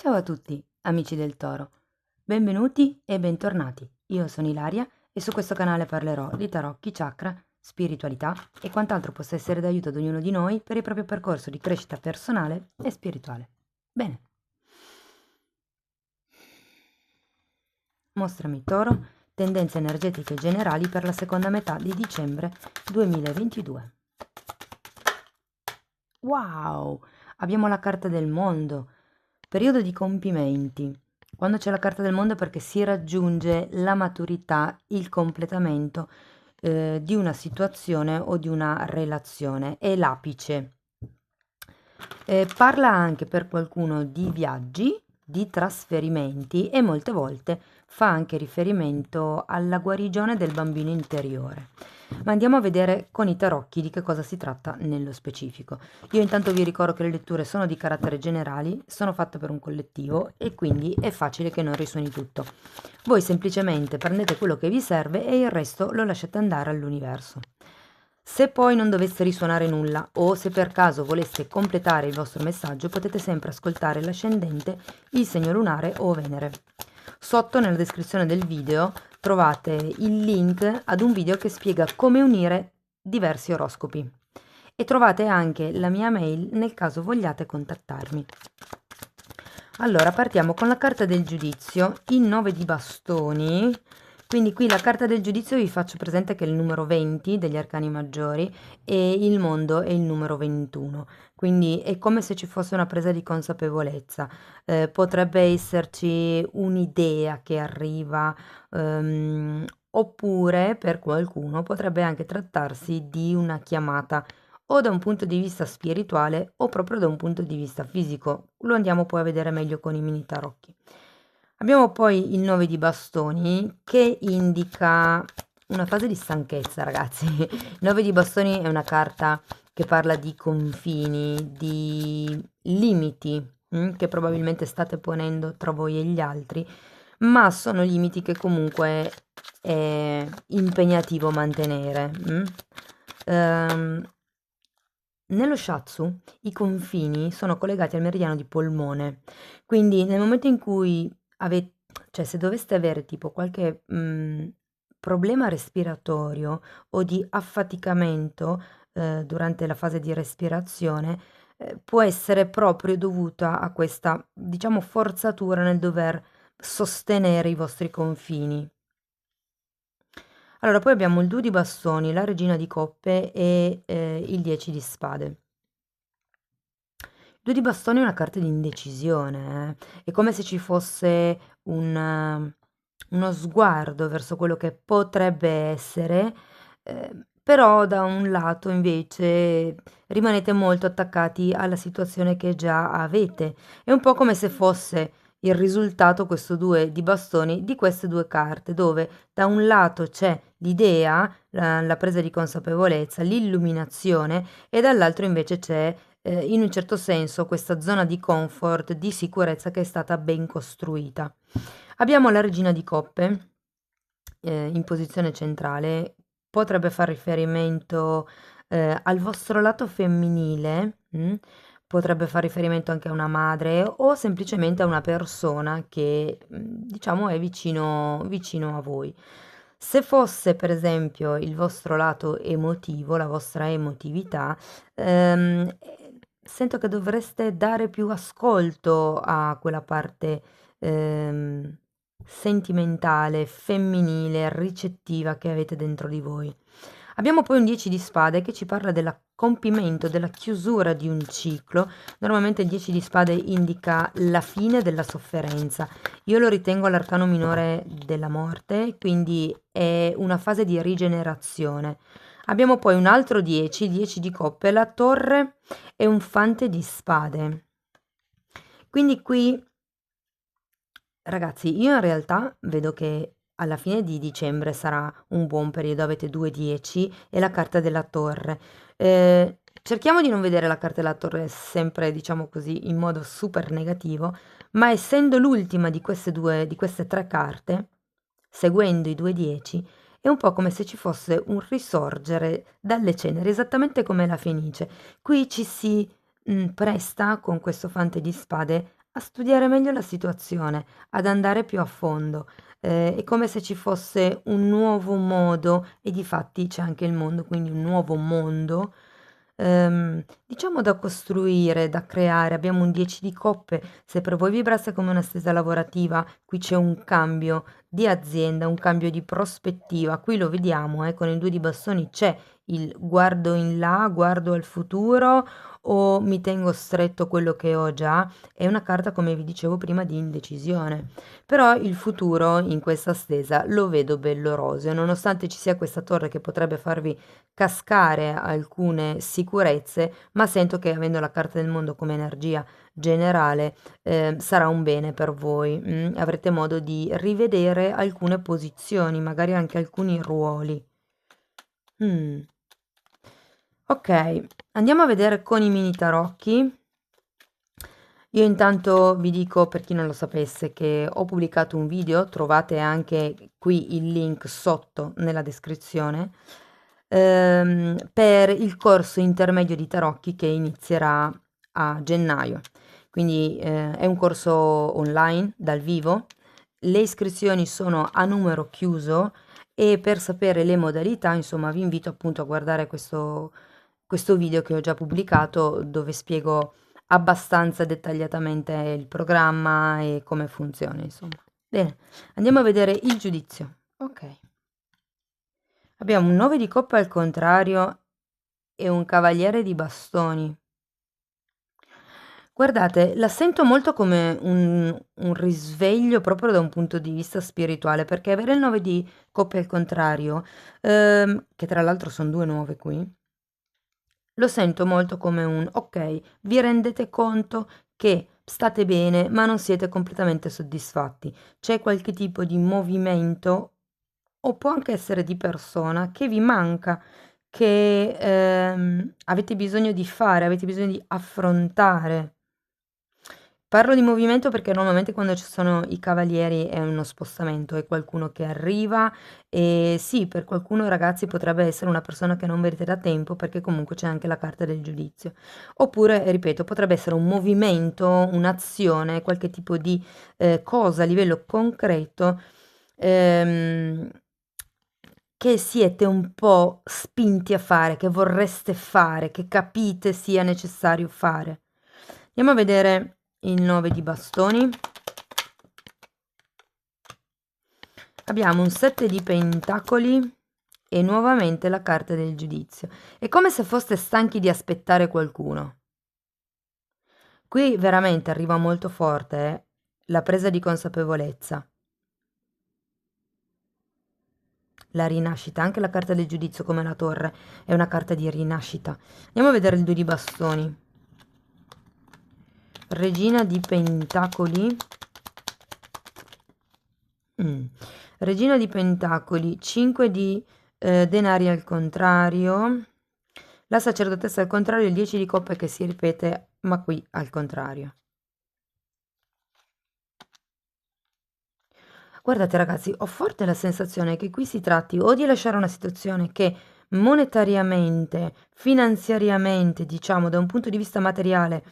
Ciao a tutti, amici del Toro. Benvenuti e bentornati. Io sono Ilaria e su questo canale parlerò di tarocchi, chakra, spiritualità e quant'altro possa essere d'aiuto ad ognuno di noi per il proprio percorso di crescita personale e spirituale. Bene. Mostrami Toro, tendenze energetiche generali per la seconda metà di dicembre 2022. Wow! Abbiamo la carta del mondo. Periodo di compimenti. Quando c'è la carta del mondo è perché si raggiunge la maturità, il completamento di una situazione o di una relazione. È l'apice. Parla anche per qualcuno di viaggi, di trasferimenti e molte volte fa anche riferimento alla guarigione del bambino interiore. Ma andiamo a vedere con i tarocchi di che cosa si tratta nello specifico. Io intanto vi ricordo che le letture sono di carattere generali, sono fatte per un collettivo e quindi è facile che non risuoni tutto. Voi semplicemente prendete quello che vi serve e il resto lo lasciate andare all'universo. Se poi non dovesse risuonare nulla o se per caso voleste completare il vostro messaggio, potete sempre ascoltare l'ascendente, il segno lunare o Venere. Sotto nella descrizione del video trovate il link ad un video che spiega come unire diversi oroscopi e trovate anche la mia mail nel caso vogliate contattarmi. Allora partiamo con la carta del giudizio, il 9 di bastoni. Quindi qui la carta del giudizio vi faccio presente che è il numero 20 degli arcani maggiori e il mondo è il numero 21, quindi è come se ci fosse una presa di consapevolezza. Potrebbe esserci un'idea che arriva, oppure per qualcuno potrebbe anche trattarsi di una chiamata o da un punto di vista spirituale o proprio da un punto di vista fisico. Lo andiamo poi a vedere meglio con i mini tarocchi. Abbiamo poi il 9 di bastoni che indica una fase di stanchezza, ragazzi. Il 9 di bastoni è una carta che parla di confini, di limiti che probabilmente state ponendo tra voi e gli altri, ma sono limiti che comunque è impegnativo mantenere. Nello shiatsu i confini sono collegati al meridiano di polmone, quindi nel momento in cui cioè se doveste avere tipo qualche problema respiratorio o di affaticamento durante la fase di respirazione, può essere proprio dovuta a questa, diciamo, forzatura nel dover sostenere i vostri confini. Allora, poi abbiamo il 2 di bastoni, la regina di coppe e il 10 di spade. Il 2 di bastoni è una carta di indecisione, è come se ci fosse uno sguardo verso quello che potrebbe essere, però da un lato invece rimanete molto attaccati alla situazione che già avete. È un po' come se fosse il risultato, questo 2 di bastoni, di queste due carte, dove da un lato c'è l'idea, la presa di consapevolezza, l'illuminazione e dall'altro invece c'è in un certo senso questa zona di comfort, di sicurezza che è stata ben costruita. Abbiamo la regina di coppe in posizione centrale, potrebbe far riferimento al vostro lato femminile, potrebbe far riferimento anche a una madre o semplicemente a una persona che diciamo è vicino a voi. Se fosse per esempio il vostro lato emotivo, la vostra emotività, sento che dovreste dare più ascolto a quella parte sentimentale, femminile, ricettiva che avete dentro di voi. Abbiamo poi un 10 di spade che ci parla dell'accompimento, della chiusura di un ciclo. Normalmente il 10 di spade indica la fine della sofferenza. Io lo ritengo l'arcano minore della morte, quindi è una fase di rigenerazione. Abbiamo poi un altro 10, 10 di coppe, la torre e un fante di spade. Quindi qui, ragazzi, io in realtà vedo che alla fine di dicembre sarà un buon periodo, avete 2-10 e la carta della torre. Cerchiamo di non vedere la carta della torre sempre, diciamo così, in modo super negativo, ma essendo l'ultima di queste tre carte, seguendo i 2-10, è un po' come se ci fosse un risorgere dalle ceneri, esattamente come la Fenice. Qui ci si presta con questo fante di spade a studiare meglio la situazione, ad andare più a fondo. È come se ci fosse un nuovo modo, e difatti c'è anche il mondo, quindi un nuovo mondo, diciamo da costruire, da creare. Abbiamo un 10 di coppe, se per voi vibrasse come una stesa lavorativa, qui c'è un cambio di azienda, un cambio di prospettiva. Qui lo vediamo, con il 2 di bastoni c'è il guardo in là, guardo al futuro o mi tengo stretto quello che ho già. È una carta, come vi dicevo prima, di indecisione. Però il futuro in questa stesa lo vedo bello roseo, nonostante ci sia questa torre che potrebbe farvi cascare alcune sicurezze, ma sento che avendo la carta del mondo come energia generale, sarà un bene per voi. Avrete modo di rivedere alcune posizioni, magari anche alcuni ruoli. Ok, andiamo a vedere con i mini tarocchi. Io intanto vi dico, per chi non lo sapesse, che ho pubblicato un video, trovate anche qui il link sotto nella descrizione, per il corso intermedio di tarocchi che inizierà a gennaio. Quindi è un corso online, dal vivo. Le iscrizioni sono a numero chiuso e per sapere le modalità, insomma, vi invito appunto a guardare questo video che ho già pubblicato dove spiego abbastanza dettagliatamente il programma e come funziona, insomma. Bene, andiamo a vedere il giudizio. Ok. Abbiamo un 9 di coppe al contrario e un cavaliere di bastoni. Guardate, la sento molto come un risveglio proprio da un punto di vista spirituale, perché avere il 9 di coppe al contrario, che tra l'altro sono 2 9 qui, lo sento molto come un ok, vi rendete conto che state bene, ma non siete completamente soddisfatti. C'è qualche tipo di movimento, o può anche essere di persona, che vi manca, che avete bisogno di fare, avete bisogno di affrontare. Parlo di movimento perché normalmente quando ci sono i cavalieri è uno spostamento, è qualcuno che arriva e sì, per qualcuno ragazzi potrebbe essere una persona che non vedete da tempo perché comunque c'è anche la carta del giudizio. Oppure, ripeto, potrebbe essere un movimento, un'azione, qualche tipo di cosa a livello concreto ehm, che siete un po' spinti a fare, che vorreste fare, che capite sia necessario fare. Andiamo a vedere il 9 di bastoni. Abbiamo un 7 di pentacoli e nuovamente la carta del giudizio. È come se foste stanchi di aspettare qualcuno. Qui veramente arriva molto forte la presa di consapevolezza, la rinascita. Anche la carta del giudizio, come la torre, è una carta di rinascita. Andiamo a vedere il 2 di bastoni. Regina di pentacoli. Regina di pentacoli, 5 di denari al contrario, la sacerdotessa al contrario, il 10 di coppe che si ripete, ma qui al contrario. Guardate ragazzi, ho forte la sensazione che qui si tratti o di lasciare una situazione che monetariamente, finanziariamente, diciamo, da un punto di vista materiale,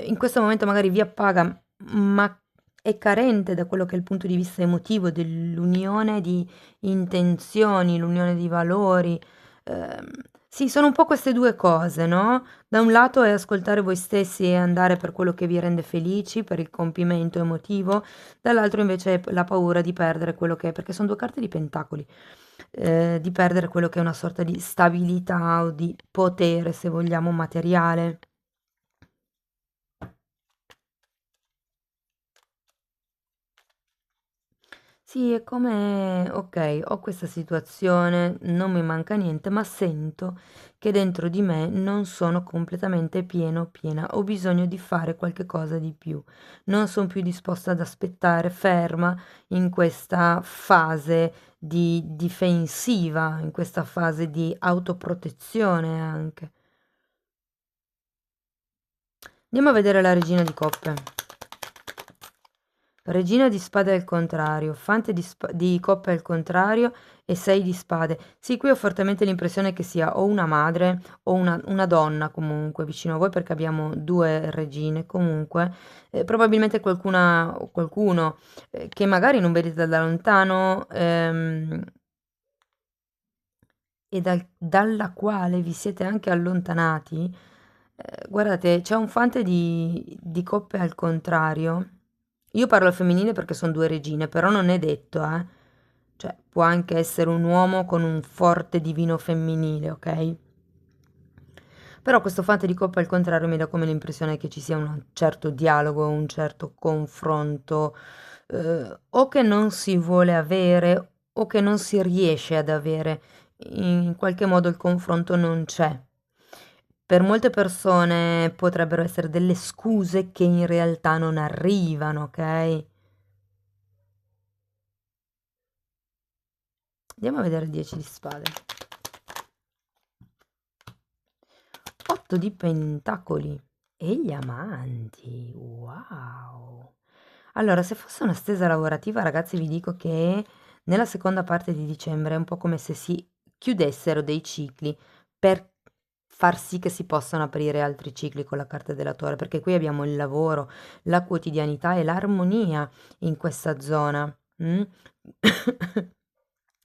in questo momento magari vi appaga, ma è carente da quello che è il punto di vista emotivo, dell'unione di intenzioni, l'unione di valori. Ehm, sì, sono un po' queste due cose, no? Da un lato è ascoltare voi stessi e andare per quello che vi rende felici, per il compimento emotivo, dall'altro invece la paura di perdere quello che è, perché sono due carte di pentacoli, di perdere quello che è una sorta di stabilità o di potere, se vogliamo, materiale. Sì, è come, ok, ho questa situazione, non mi manca niente, ma sento che dentro di me non sono completamente pieno o piena, ho bisogno di fare qualche cosa di più. Non sono più disposta ad aspettare ferma in questa fase di difensiva, in questa fase di autoprotezione anche. Andiamo a vedere la regina di coppe. Regina di spade al contrario, fante di coppe al contrario e 6 di spade. Sì, qui ho fortemente l'impressione che sia o una madre o una donna comunque vicino a voi perché abbiamo due regine comunque. Probabilmente qualcuna o qualcuno che magari non vedete da lontano e dalla quale vi siete anche allontanati. Guardate, c'è un fante di coppe al contrario. Io parlo al femminile perché sono due regine, però non è detto, eh. Cioè, può anche essere un uomo con un forte divino femminile, ok? Però questo fante di coppe al contrario mi dà come l'impressione che ci sia un certo dialogo, un certo confronto, o che non si vuole avere o che non si riesce ad avere. In qualche modo il confronto non c'è. Per molte persone potrebbero essere delle scuse che in realtà non arrivano, ok? Andiamo a vedere il 10 di spade. 8 di pentacoli e gli amanti. Wow. Allora, se fosse una stesa lavorativa, ragazzi, vi dico che nella seconda parte di dicembre è un po' come se si chiudessero dei cicli per far sì che si possano aprire altri cicli con la carta della Torre, perché qui abbiamo il lavoro, la quotidianità e l'armonia in questa zona. Mm?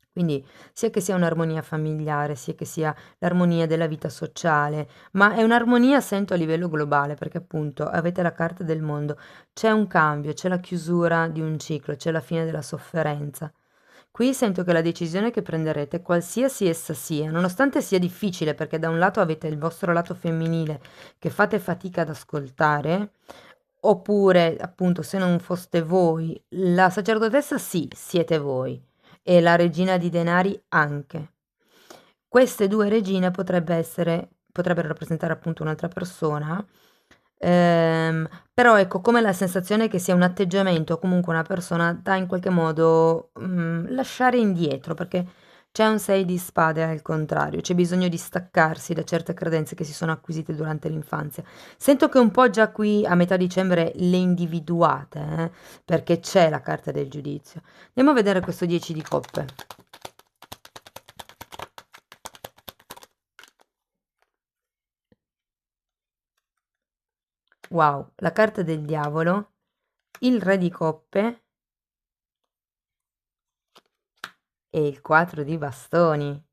Quindi sia che sia un'armonia familiare, sia che sia l'armonia della vita sociale, ma è un'armonia, sento, a livello globale, perché appunto avete la carta del mondo, c'è un cambio, c'è la chiusura di un ciclo, c'è la fine della sofferenza. Qui sento che la decisione che prenderete, qualsiasi essa sia, nonostante sia difficile, perché da un lato avete il vostro lato femminile che fate fatica ad ascoltare, oppure appunto se non foste voi, la sacerdotessa sì, siete voi e la regina di denari anche. Queste due regine potrebbero rappresentare appunto un'altra persona, però ecco, come la sensazione che sia un atteggiamento o comunque una persona da in qualche modo lasciare indietro, perché c'è un 6 di spade al contrario, c'è bisogno di staccarsi da certe credenze che si sono acquisite durante l'infanzia. Sento che un po' già qui a metà dicembre le individuate, perché c'è la carta del giudizio. Andiamo a vedere questo 10 di coppe. Wow, la carta del diavolo, il re di coppe e il 4 di bastoni.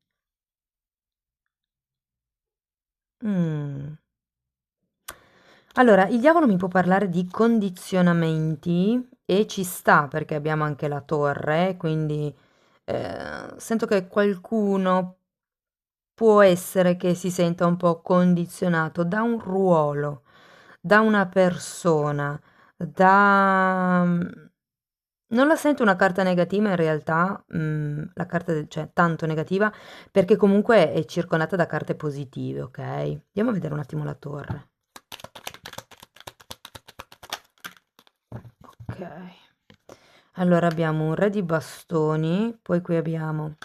Mm. Allora, il diavolo mi può parlare di condizionamenti e ci sta perché abbiamo anche la torre, quindi sento che qualcuno può essere che si senta un po' condizionato da un ruolo, da una persona, da... Non la sento una carta negativa in realtà, la carta cioè tanto negativa, perché comunque è circondata da carte positive, ok? Andiamo a vedere un attimo la torre. Ok. Allora abbiamo un re di bastoni, poi qui abbiamo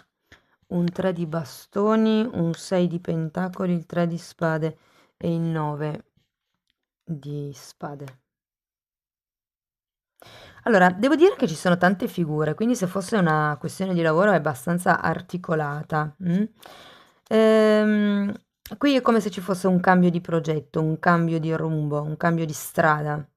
un 3 di bastoni, un 6 di pentacoli, il 3 di spade e il 9 di spade. Allora, devo dire che ci sono tante figure, quindi se fosse una questione di lavoro è abbastanza articolata. Ehm, Qui è come se ci fosse un cambio di progetto, un cambio di rumbo, un cambio di strada.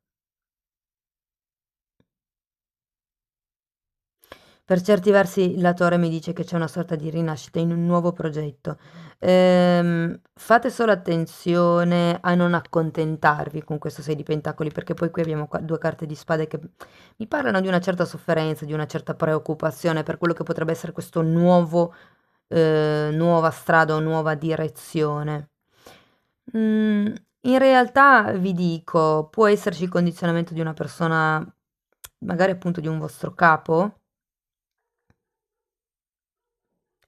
Per certi versi la Torre mi dice che c'è una sorta di rinascita in un nuovo progetto. Fate solo attenzione a non accontentarvi con questo 6 di pentacoli, perché poi qui abbiamo due carte di spade che mi parlano di una certa sofferenza, di una certa preoccupazione per quello che potrebbe essere questo nuova strada o nuova direzione. In realtà vi dico, può esserci il condizionamento di una persona, magari appunto di un vostro capo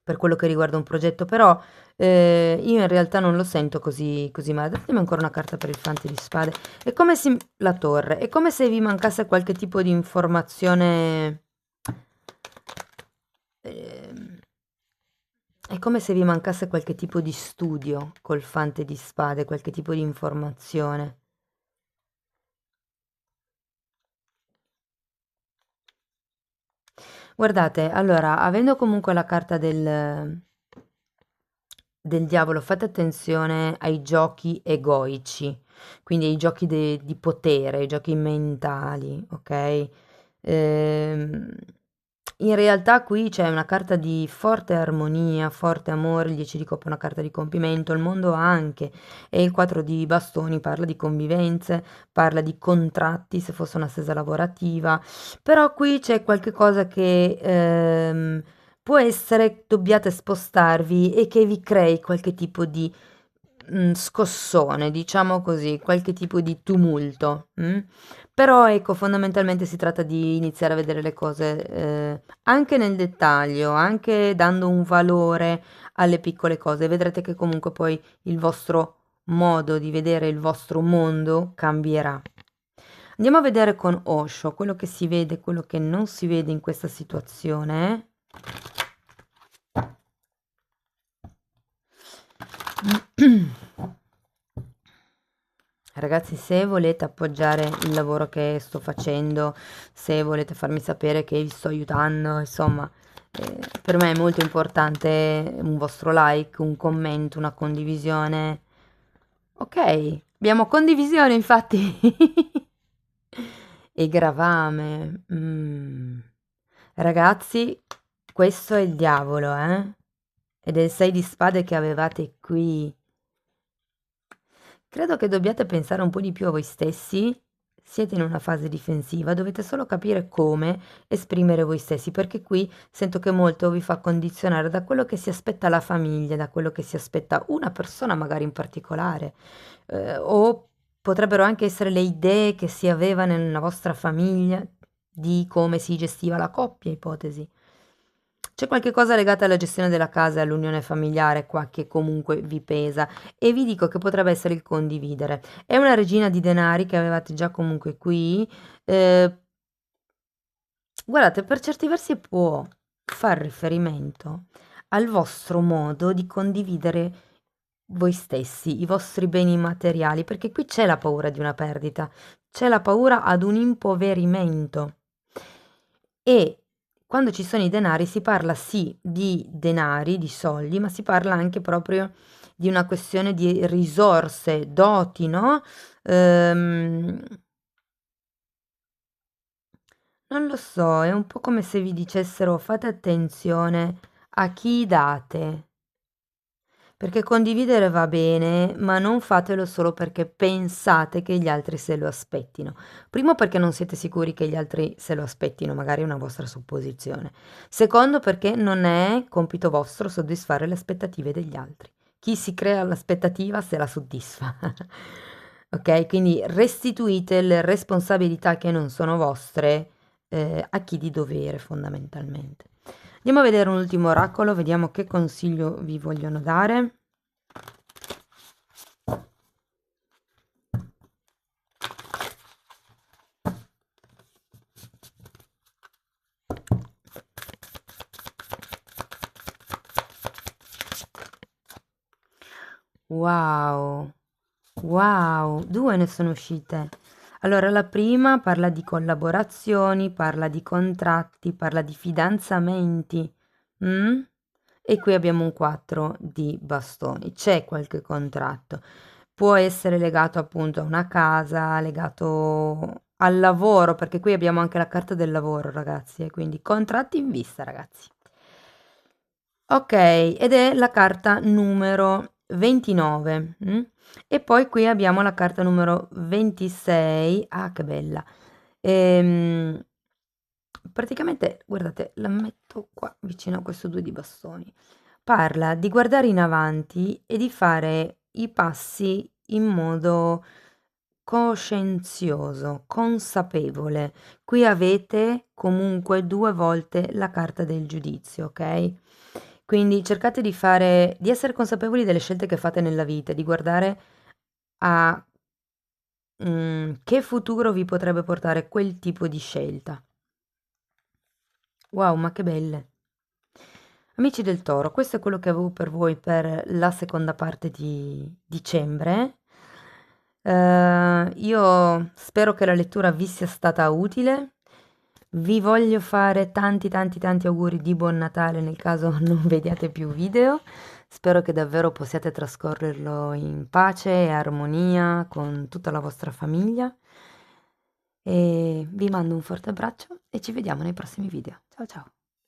per quello che riguarda un progetto, però io in realtà non lo sento così male. Datemi ancora una carta per il fante di spade. È come se la torre, è come se vi mancasse qualche tipo di informazione. ehm, è come se vi mancasse qualche tipo di studio col fante di spade, qualche tipo di informazione. Guardate, allora, avendo comunque la carta del diavolo, fate attenzione ai giochi egoici, quindi ai giochi di potere, ai giochi mentali, ok? Ehm, In realtà qui c'è una carta di forte armonia, forte amore, il 10 di coppa è una carta di compimento, il mondo anche, e il 4 di bastoni parla di convivenze, parla di contratti se fosse una stesa lavorativa, però qui c'è qualche cosa che può essere dobbiate spostarvi e che vi crei qualche tipo di scossone, diciamo così, qualche tipo di tumulto. Però ecco, fondamentalmente si tratta di iniziare a vedere le cose anche nel dettaglio, anche dando un valore alle piccole cose. Vedrete che comunque poi il vostro modo di vedere il vostro mondo cambierà. Andiamo a vedere con Osho quello che si vede, quello che non si vede in questa situazione. Ragazzi, se volete appoggiare il lavoro che sto facendo, se volete farmi sapere che vi sto aiutando, insomma, per me è molto importante un vostro like, un commento, una condivisione. Ok, abbiamo condivisione infatti. E gravame. Ragazzi, questo è il diavolo, eh? Ed è il 6 di spade che avevate qui. Credo che dobbiate pensare un po' di più a voi stessi. Siete in una fase difensiva, dovete solo capire come esprimere voi stessi, perché qui sento che molto vi fa condizionare da quello che si aspetta la famiglia, da quello che si aspetta una persona magari in particolare, o potrebbero anche essere le idee che si aveva nella vostra famiglia di come si gestiva la coppia, ipotesi. C'è qualche cosa legata alla gestione della casa e all'unione familiare qua che comunque vi pesa e vi dico che potrebbe essere il condividere. È una regina di denari che avevate già comunque qui. eh, Guardate, per certi versi può far riferimento al vostro modo di condividere voi stessi, i vostri beni materiali, perché qui c'è la paura di una perdita, c'è la paura ad un impoverimento. E quando ci sono i denari si parla sì di denari, di soldi, ma si parla anche proprio di una questione di risorse, doti, no? Ehm, Non lo so, è un po' come se vi dicessero fate attenzione a chi date. Perché condividere va bene, ma non fatelo solo perché pensate che gli altri se lo aspettino. Primo perché non siete sicuri che gli altri se lo aspettino, magari è una vostra supposizione. Secondo perché non è compito vostro soddisfare le aspettative degli altri. Chi si crea l'aspettativa se la soddisfa. Ok? Quindi restituite le responsabilità che non sono vostre a chi di dovere fondamentalmente. Andiamo a vedere un ultimo oracolo, vediamo che consiglio vi vogliono dare. Wow, wow, due ne sono uscite. Allora, la prima parla di collaborazioni, parla di contratti, parla di fidanzamenti. mm? E qui abbiamo un 4 di bastoni. C'è qualche contratto. Può essere legato appunto a una casa, legato al lavoro, perché qui abbiamo anche la carta del lavoro, ragazzi, e quindi contratti in vista, ragazzi. Ok, ed è la carta numero 29. E poi qui abbiamo la carta numero 26. Ah, che bella. Ehm, Praticamente, guardate, la metto qua vicino a questo 2 di bastoni. Parla di guardare in avanti e di fare i passi in modo coscienzioso, consapevole. Qui avete comunque due volte la carta del giudizio, ok? Quindi cercate di fare, di essere consapevoli delle scelte che fate nella vita, di guardare a che futuro vi potrebbe portare quel tipo di scelta. Wow, ma che belle. Amici del Toro, questo è quello che avevo per voi per la seconda parte di dicembre. Io spero che la lettura vi sia stata utile. Vi voglio fare tanti tanti tanti auguri di buon Natale nel caso non vediate più video. Spero che davvero possiate trascorrerlo in pace e armonia con tutta la vostra famiglia. E vi mando un forte abbraccio e ci vediamo nei prossimi video. Ciao ciao!